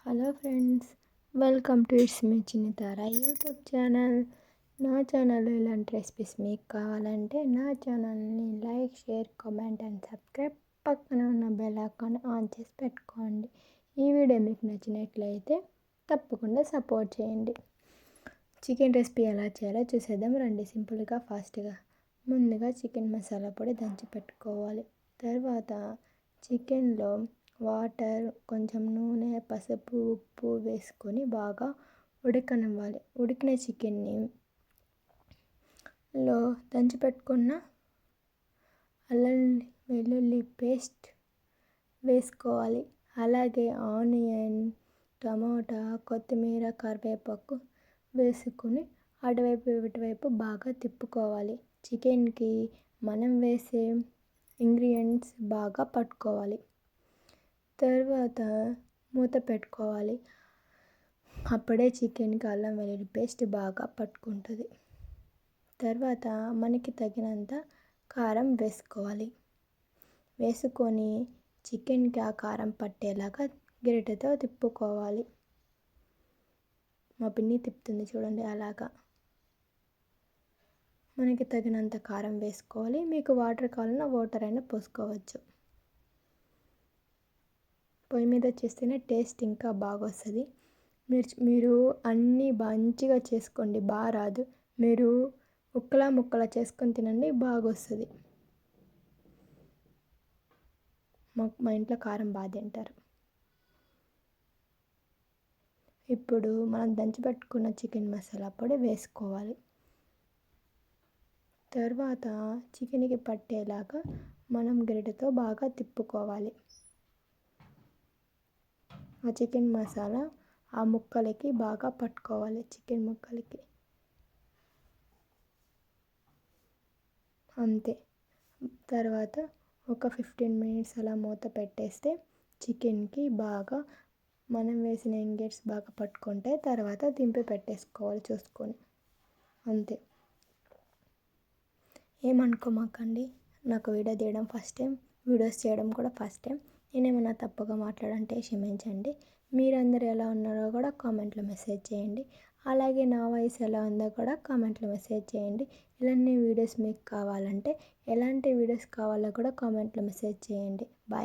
Hello friends, welcome to it's మీ Chinnitara YouTube channel. నా ఛానల్లో ఇలాంటి రెసిపీస్ మీకు కావాలంటే నా ఛానల్ని like, share, comment and subscribe, పక్కన ఉన్న బెల్ ఐకాన్ ఆన్ చేసి పెట్టుకోండి. ఈ వీడియో మీకు నచ్చినట్లయితే తప్పకుండా సపోర్ట్ చేయండి. చికెన్ రెసిపీ ఎలా చేయాలో చూసేద్దాం రండి. సింపుల్గా, ఫాస్ట్గా. ముందుగా చికెన్ మసాలా పొడి దంచి పెట్టుకోవాలి. తర్వాత చికెన్లో వాటర్, కొంచెం నూనె, పసుపు, ఉప్పు వేసుకొని బాగా ఉడకనివ్వాలి. ఉడికిన చికెన్ని దంచి పెట్టుకున్న అల్లం వెల్లుల్లి పేస్ట్ వేసుకోవాలి. అలాగే ఆనియన్, టమాటా, కొత్తిమీర, కరివేపాకు వేసుకొని అటువైపు ఇటువైపు బాగా తిప్పుకోవాలి. చికెన్కి మనం వేసే ఇంగ్రీడియంట్స్ బాగా పట్టుకోవాలి. తర్వాత మూత పెట్టుకోవాలి. అప్పుడే చికెన్కి అల్లం వెల్లుల్లి పేస్ట్ బాగా పట్టుకుంటుంది. తర్వాత మనకి తగినంత కారం వేసుకోవాలి. వేసుకొని చికెన్కి ఆ కారం పట్టేలాగా గరిటెతో తిప్పుకోవాలి. మా పిన్ని తిప్పుతుంది చూడండి, అలాగా. మనకి తగినంత కారం వేసుకోవాలి. మీకు వాటర్ కావాలన్నా వాటర్ అయినా పోసుకోవచ్చు. పొయ్యి మీద చేస్తేనే టేస్ట్ ఇంకా బాగా వస్తుంది. మీరు అన్నీ మంచిగా చేసుకోండి, బాగా రాదు. మీరు ముక్కలా చేసుకొని తినండి, బాగా వస్తుంది. మా ఇంట్లో కారం బాగా తింటారు. ఇప్పుడు మనం దంచి పెట్టుకున్న చికెన్ మసాలా పొడి వేసుకోవాలి. తర్వాత చికెన్కి పట్టేలాగా మనం గరిటెతో బాగా తిప్పుకోవాలి. ఆ చికెన్ మసాలా ఆ ముక్కలకి బాగా పట్టుకోవాలి. చికెన్ ముక్కలకి అంతే. తర్వాత ఒక 15 మినిట్స్ అలా మూత పెట్టేస్తే చికెన్కి బాగా మనం వేసిన ఇంగ్రీడియంట్స్ బాగా పట్టుకుంటే తర్వాత దింపి పెట్టేసుకోవాలి చూసుకొని. అంతే. ఏమనుకోమాకండి, నాకు వీడియో తీయడం ఫస్ట్ టైం, వీడియోస్ చేయడం కూడా ఫస్ట్ టైం. నేనేమన్నా తప్పుగా మాట్లాడంటే క్షమించండి. మీరందరూ ఎలా ఉన్నారో కూడా కామెంట్లో మెసేజ్ చేయండి. అలాగే నా వాయిస్ ఎలా ఉందో కూడా కామెంట్లో మెసేజ్ చేయండి. ఇలాంటి వీడియోస్ మీకు కావాలంటే ఎలాంటి వీడియోస్ కావాలో కూడా కామెంట్లో మెసేజ్ చేయండి. బాయ్.